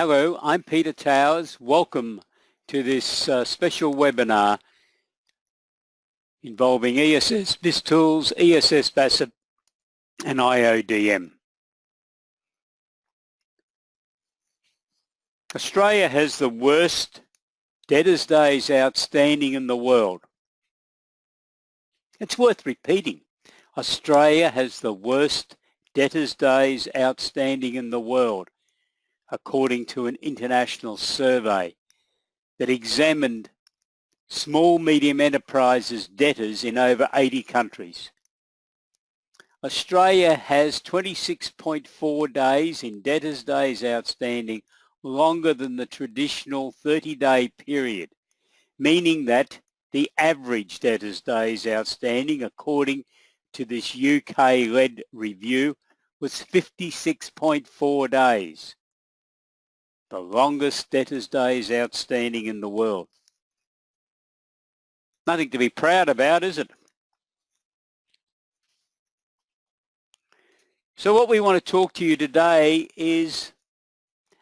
Hello, I'm Peter Towers. Welcome to this special webinar involving ESS BIZTOOLS, ESS BASIP and IODM. Australia has the worst debtors days outstanding in the world. It's worth repeating. Australia has the worst debtors days outstanding in the world, according to an international survey that examined small medium enterprises debtors in over 80 countries. Australia has 26.4 days in debtors days outstanding, longer than the traditional 30-day period, meaning that the average debtors days outstanding, according to this UK-led review, was 56.4 days, the longest debtors days outstanding in the world. Nothing to be proud about, is it? So what we want to talk to you today is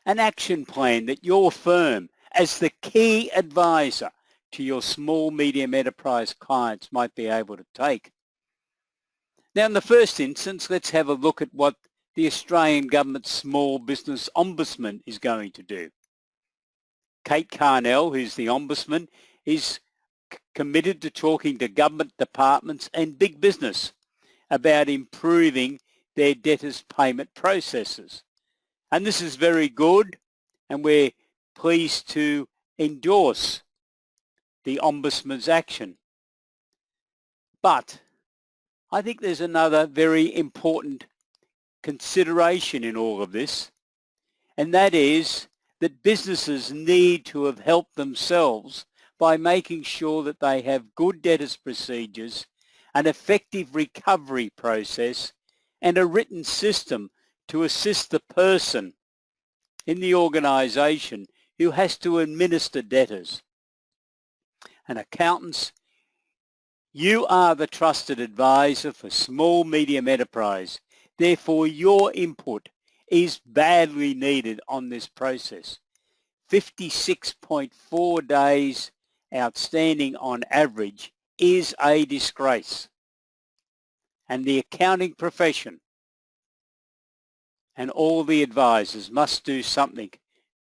an action plan that your firm, as the key advisor to your small medium enterprise clients, might be able to take. Now, in the first instance, let's have a look at what the Australian Government's Small Business Ombudsman is going to do. Kate Carnell, who's the Ombudsman, is committed to talking to government departments and big business about improving their debtors payment processes. And this is very good, and we're pleased to endorse the Ombudsman's action. But I think there's another very important consideration in all of this, and that is that businesses need to have helped themselves by making sure that they have good debtors procedures, an effective recovery process, and a written system to assist the person in the organisation who has to administer debtors. And accountants, you are the trusted advisor for small medium enterprise. Therefore, your input is badly needed on this process. 56.4 days outstanding on average is a disgrace. And the accounting profession and all the advisors must do something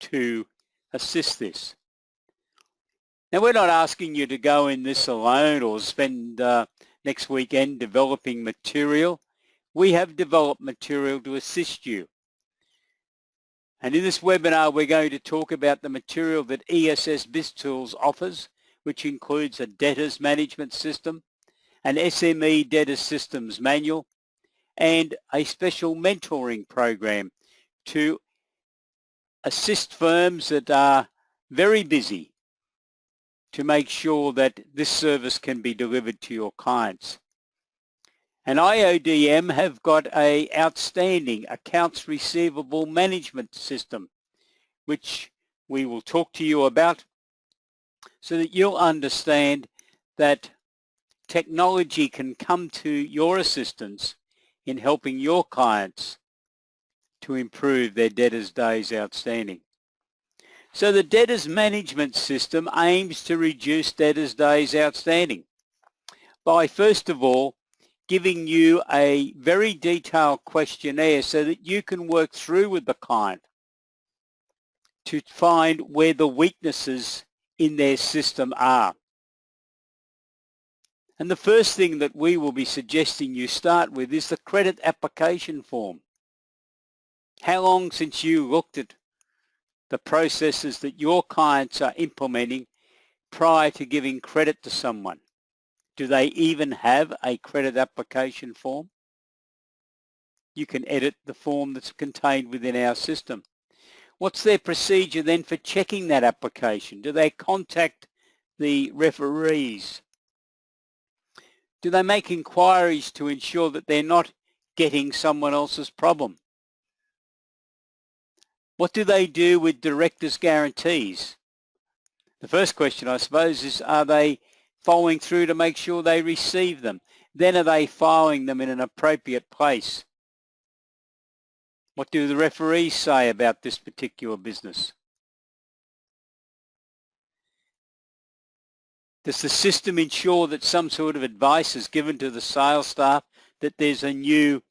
to assist this. Now, we're not asking you to go in this alone or spend next weekend developing material. We have developed material to assist you. And in this webinar, we're going to talk about the material that ESS BIZTOOLS offers, which includes a Debtors Management System, an SME Debtors Systems Manual, and a special mentoring program to assist firms that are very busy to make sure that this service can be delivered to your clients. And IODM have got an outstanding accounts receivable management system, which we will talk to you about so that you'll understand that technology can come to your assistance in helping your clients to improve their debtors days outstanding. So the Debtors Management System aims to reduce debtors days outstanding by, first of all, giving you a very detailed questionnaire so that you can work through with the client to find where the weaknesses in their system are. And the first thing that we will be suggesting you start with is the credit application form. How long since you looked at the processes that your clients are implementing prior to giving credit to someone? Do they even have a credit application form? You can edit the form that's contained within our system. What's their procedure then for checking that application? Do they contact the referees? Do they make inquiries to ensure that they're not getting someone else's problem? What do they do with directors' guarantees? The first question, I suppose, is are they following through to make sure they receive them? Then are they filing them in an appropriate place? What do the referees say about this particular business? Does the system ensure that some sort of advice is given to the sales staff that there's a new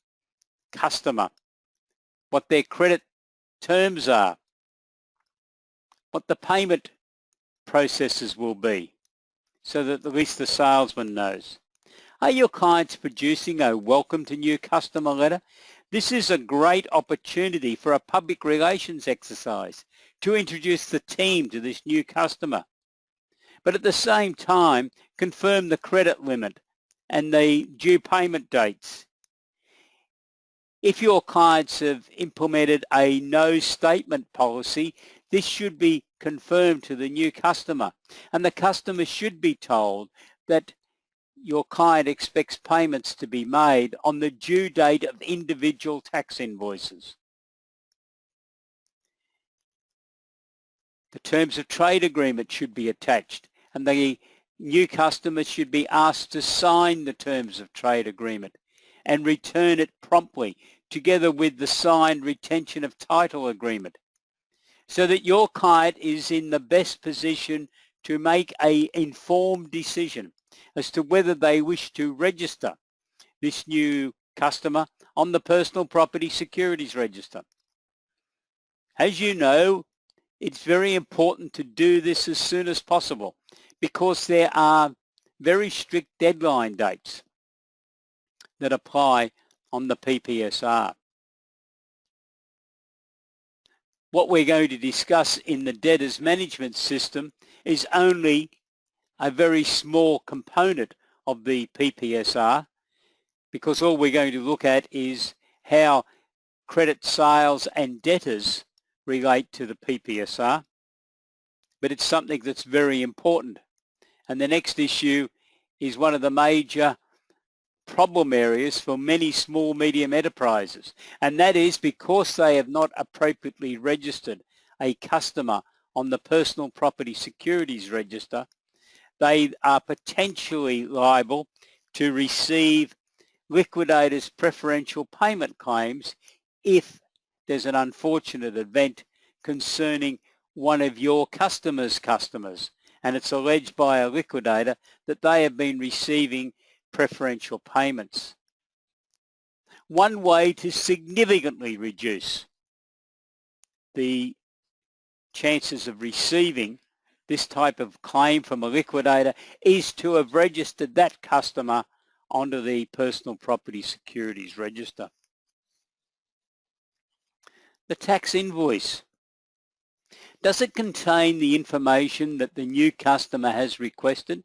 customer, what their credit terms are, what the payment processes will be, so that at least the salesman knows? Are your clients producing a welcome to new customer letter? This is a great opportunity for a public relations exercise to introduce the team to this new customer, but at the same time confirm the credit limit and the due payment dates. If your clients have implemented a no statement policy, this should be confirmed to the new customer, and the customer should be told that your client expects payments to be made on the due date of individual tax invoices. The terms of trade agreement should be attached, and the new customer should be asked to sign the terms of trade agreement and return it promptly, together with the signed retention of title agreement, so that your client is in the best position to make an informed decision as to whether they wish to register this new customer on the Personal Property Securities Register. As you know, it's very important to do this as soon as possible because there are very strict deadline dates that apply on the PPSR. What we're going to discuss in the Debtors Management System is only a very small component of the PPSR, because all we're going to look at is how credit sales and debtors relate to the PPSR, but it's something that's very important. And the next issue is one of the major problem areas for many small medium enterprises, and that is because they have not appropriately registered a customer on the Personal Property Securities Register, they are potentially liable to receive liquidators' preferential payment claims if there's an unfortunate event concerning one of your customers' customers, and it's alleged by a liquidator that they have been receiving preferential payments. One way to significantly reduce the chances of receiving this type of claim from a liquidator is to have registered that customer onto the Personal Property Securities Register. The tax invoice. Does it contain the information that the new customer has requested?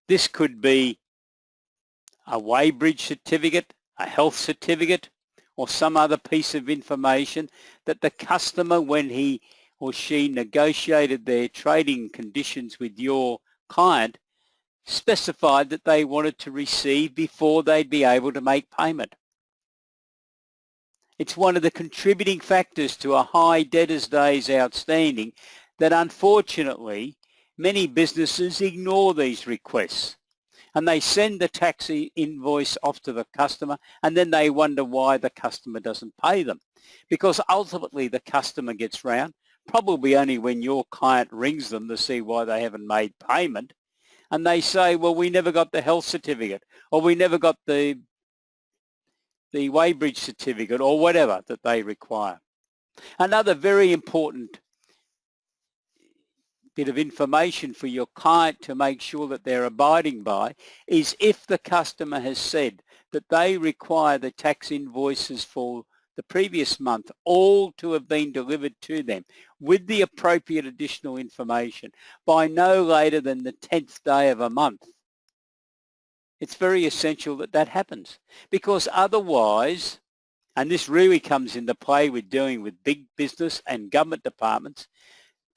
This could be a weighbridge certificate, a health certificate, or some other piece of information that the customer, when he or she negotiated their trading conditions with your client, specified that they wanted to receive before they'd be able to make payment. It's one of the contributing factors to a high debtors days outstanding that unfortunately many businesses ignore these requests, and they send the tax invoice off to the customer, and then they wonder why the customer doesn't pay them, because ultimately the customer gets round, probably only when your client rings them to see why they haven't made payment, and they say, well, we never got the health certificate, or we never got the weighbridge certificate, or whatever that they require. Another very important bit of information for your client to make sure that they're abiding by is if the customer has said that they require the tax invoices for the previous month all to have been delivered to them with the appropriate additional information by no later than the 10th day of a month. It's very essential that that happens, because otherwise, and this really comes into play with dealing with big business and government departments,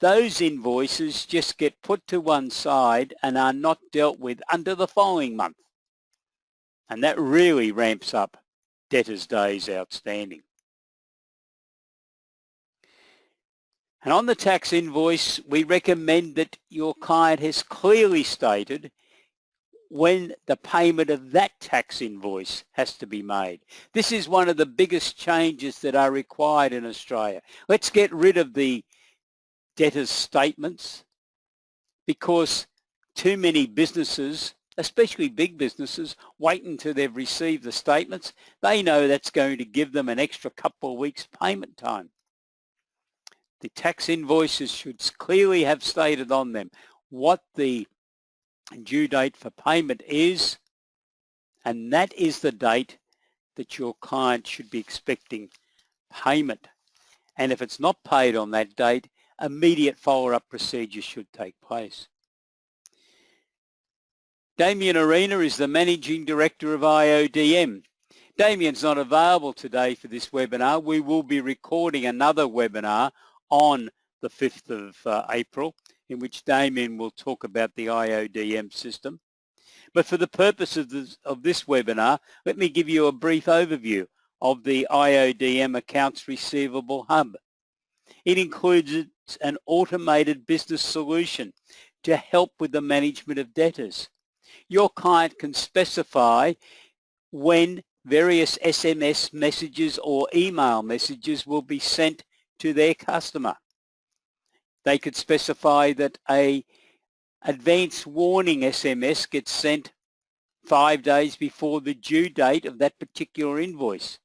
those invoices just get put to one side and are not dealt with until the following month. And that really ramps up debtors days outstanding. And on the tax invoice, we recommend that your client has clearly stated when the payment of that tax invoice has to be made. This is one of the biggest changes that are required in Australia. Let's get rid of the debtors statements, because too many businesses, especially big businesses, wait until they've received the statements. They know that's going to give them an extra couple of weeks payment time. The tax invoices should clearly have stated on them what the due date for payment is, and that is the date that your client should be expecting payment. And if it's not paid on that date, immediate follow-up procedures should take place. Damien Arena is the Managing Director of IODM. Damien's not available today for this webinar. We will be recording another webinar on the 5th of April, in which Damien will talk about the IODM system. But for the purpose of this webinar, let me give you a brief overview of the IODM Accounts Receivable Hub. It includes an automated business solution to help with the management of debtors. Your client can specify when various SMS messages or email messages will be sent to their customer. They could specify that a advance warning SMS gets sent 5 days before the due date of that particular invoice.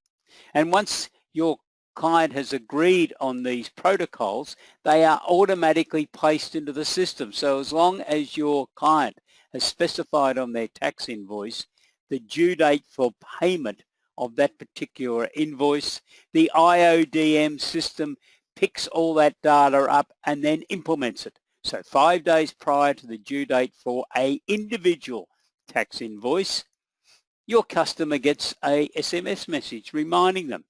And once your client has agreed on these protocols, they are automatically placed into the system. So as long as your client has specified on their tax invoice the due date for payment of that particular invoice, the IODM system picks all that data up and then implements it. So 5 days prior to the due date for an individual tax invoice, your customer gets a SMS message reminding them.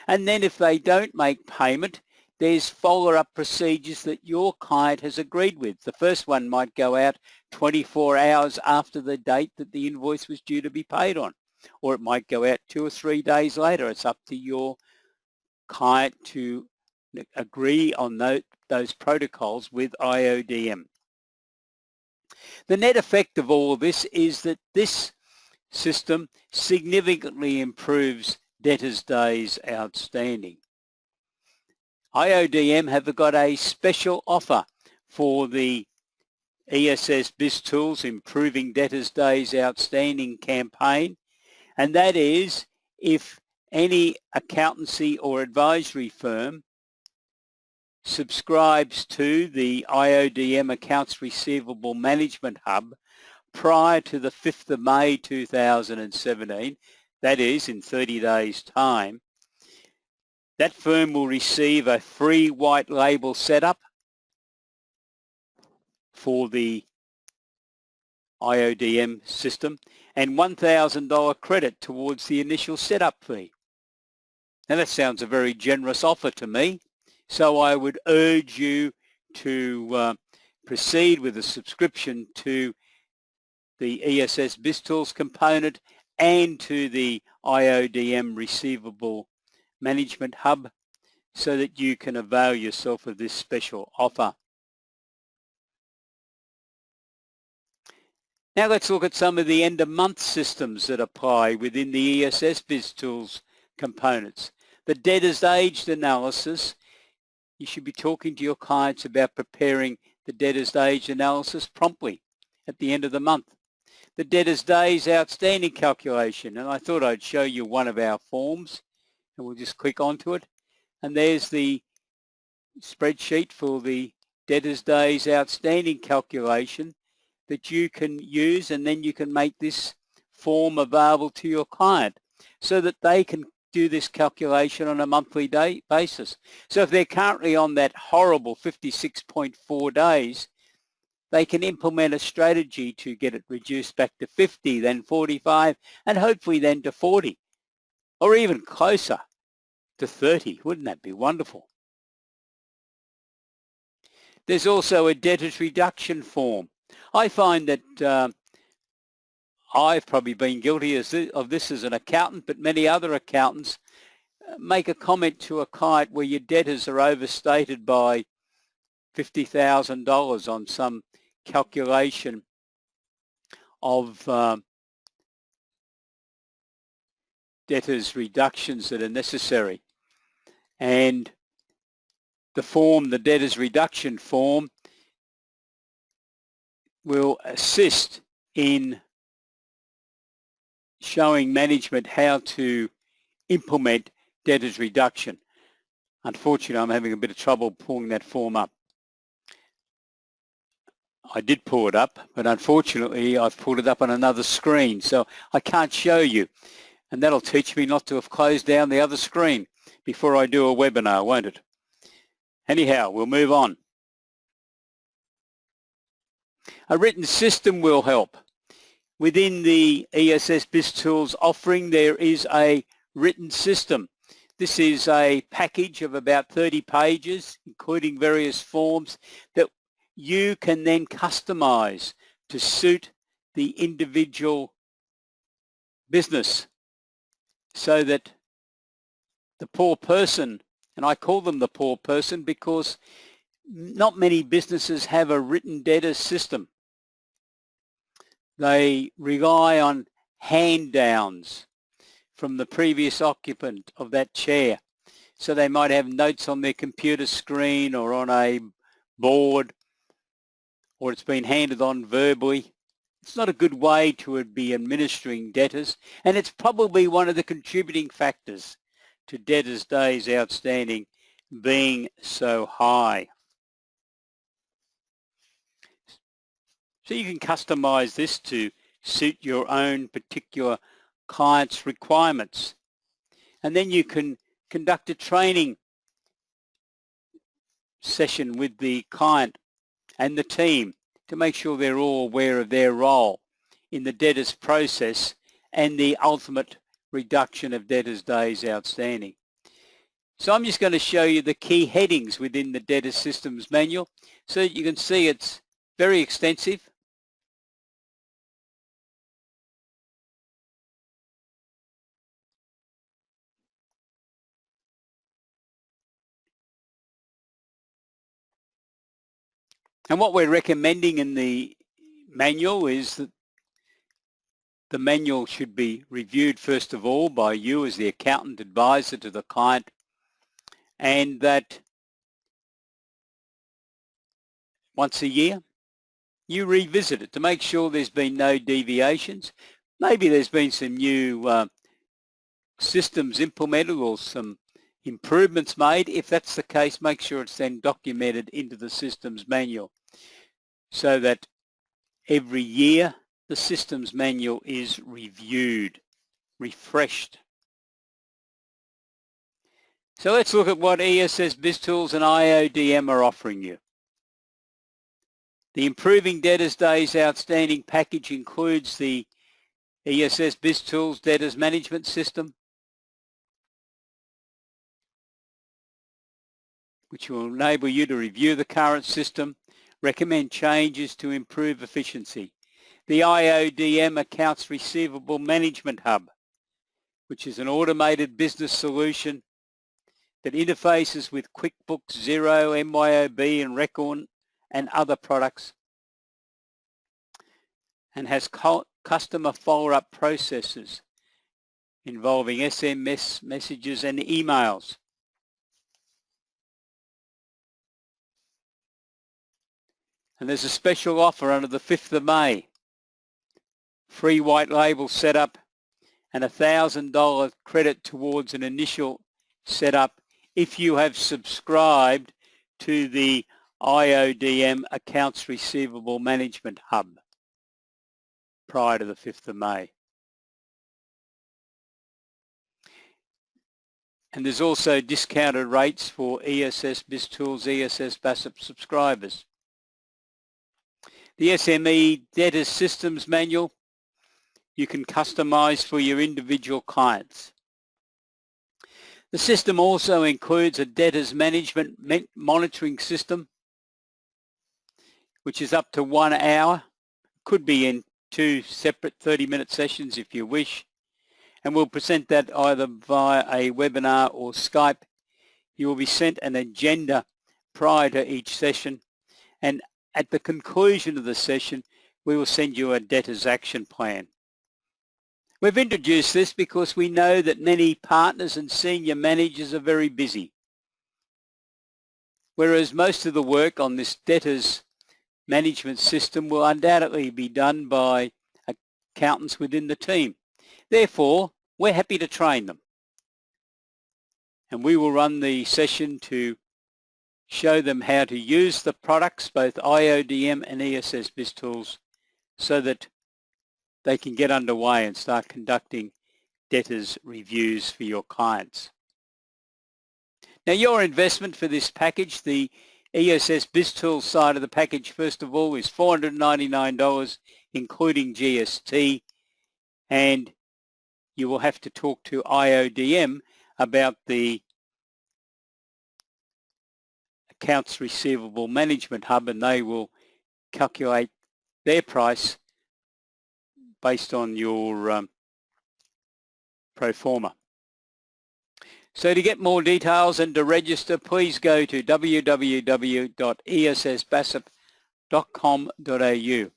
And then if they don't make payment, there's follow-up procedures that your client has agreed with. The first one might go out 24 hours after the date that the invoice was due to be paid on, or it might go out 2 or 3 days later. It's up to your client to agree on those protocols with IODM. The net effect of all of this is that this system significantly improves debtors' days outstanding. IODM have got a special offer for the ESS BIZTOOLS Improving Debtors' Days Outstanding campaign, and that is if any accountancy or advisory firm subscribes to the IODM Accounts Receivable Management Hub prior to the 5th of May 2017, that is in 30 days' time, that firm will receive a free white label setup for the IODM system and $1,000 credit towards the initial setup fee. Now that sounds a very generous offer to me, so I would urge you to proceed with a subscription to the ESS BIZTOOLS component and to the IODM Receivable Management Hub so that you can avail yourself of this special offer. Now let's look at some of the end of month systems that apply within the ESS BIZTOOLS components. The debtors aged analysis, you should be talking to your clients about preparing the debtors aged analysis promptly at the end of the month. The debtors days outstanding calculation, and I thought I'd show you one of our forms, and we'll just click onto it, and there's the spreadsheet for the debtors days outstanding calculation that you can use, and then you can make this form available to your client so that they can do this calculation on a monthly basis. So if they're currently on that horrible 56.4 days, they can implement a strategy to get it reduced back to 50, then 45, and hopefully then to 40, or even closer to 30. Wouldn't that be wonderful? There's also a debtors reduction form. I find that I've probably been guilty of this as an accountant, but many other accountants make a comment to a client where your debtors are overstated by $50,000 on some calculation of debtors reductions that are necessary. And the form, the debtors reduction form, will assist in showing management how to implement debtors reduction. Unfortunately, I'm having a bit of trouble pulling that form up. I did pull it up, but unfortunately I've pulled it up on another screen, so I can't show you. And that'll teach me not to have closed down the other screen before I do a webinar, won't it? Anyhow, we'll move on. A written system will help. Within the ESS BIZTOOLS offering, there is a written system. This is a package of about 30 pages, including various forms that you can then customize to suit the individual business, so that the poor person, and I call them the poor person because not many businesses have a written debtors system. They rely on hand-downs from the previous occupant of that chair. So they might have notes on their computer screen or on a board, or it's been handed on verbally. It's not a good way to be administering debtors, and it's probably one of the contributing factors to debtors' days outstanding being so high. So you can customize this to suit your own particular client's requirements. And then you can conduct a training session with the client and the team to make sure they're all aware of their role in the debtors process and the ultimate reduction of debtors' days outstanding. So I'm just going to show you the key headings within the Debtors Systems Manual so that you can see it's very extensive. And what we're recommending in the manual is that the manual should be reviewed first of all by you as the accountant advisor to the client, and that once a year you revisit it to make sure there's been no deviations. Maybe there's been some new systems implemented or some improvements made. If that's the case, make sure it's then documented into the systems manual so that every year the systems manual is reviewed, refreshed. So let's look at what ESS BIZTOOLS and IODM are offering you. The Improving Debtors Days Outstanding package includes the ESS BIZTOOLS Debtors Management System, which will enable you to review the current system, recommend changes to improve efficiency. The IODM Accounts Receivable Management Hub, which is an automated business solution that interfaces with QuickBooks, Xero, MYOB and Record and other products, and has customer follow-up processes involving SMS messages and emails. And there's a special offer under the 5th of May. Free white label setup and $1,000 credit towards an initial setup if you have subscribed to the IODM Accounts Receivable Management Hub prior to the 5th of May. And there's also discounted rates for ESS BIZTOOLS, ESS BASIP subscribers. The SME Debtors Systems Manual you can customize for your individual clients. The system also includes a debtors management monitoring system, which is up to 1 hour. Could be in 2 separate 30-minute sessions if you wish. And we'll present that either via a webinar or Skype. You will be sent an agenda prior to each session. And at the conclusion of the session, we will send you a debtors action plan. We've introduced this because we know that many partners and senior managers are very busy, whereas most of the work on this debtors management system will undoubtedly be done by accountants within the team. Therefore, we're happy to train them. And we will run the session to show them how to use the products, both IODM and ESS BIZTOOLS, so that they can get underway and start conducting debtors reviews for your clients. Now, your investment for this package, the ESS BIZTOOLS side of the package, first of all, is $499, including GST, and you will have to talk to IODM about the Accounts Receivable Management Hub, and they will calculate their price based on your pro forma. So to get more details and to register, please go to www.essbassett.com.au.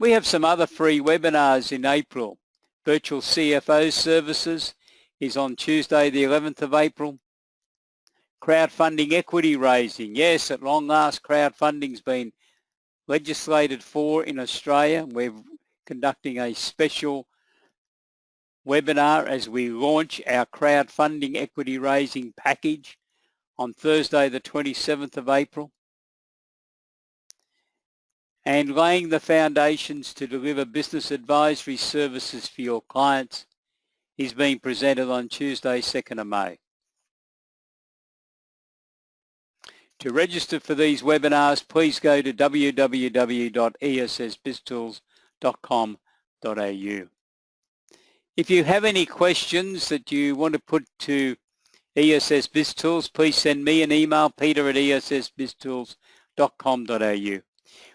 We have some other free webinars in April. Virtual CFO Services is on Tuesday the 11th of April. Crowdfunding equity raising. Yes, at long last, crowdfunding's been legislated for in Australia. We're conducting a special webinar as we launch our crowdfunding equity raising package on Thursday the 27th of April. And laying the foundations to deliver business advisory services for your clients is being presented on Tuesday 2nd of May. To register for these webinars, please go to www.essbiztools.com.au. If you have any questions that you want to put to ESS BIZTOOLS, please send me an email, peter@essbiztools.com.au.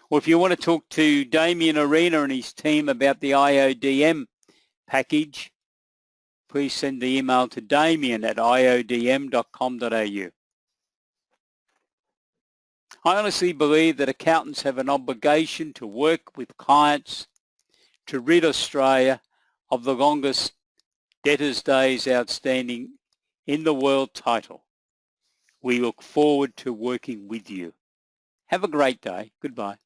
Or if you want to talk to Damien Arena and his team about the IODM package, please send the email to damien@iodm.com.au. I honestly believe that accountants have an obligation to work with clients to rid Australia of the longest debtors days outstanding in the world title. We look forward to working with you. Have a great day. Goodbye.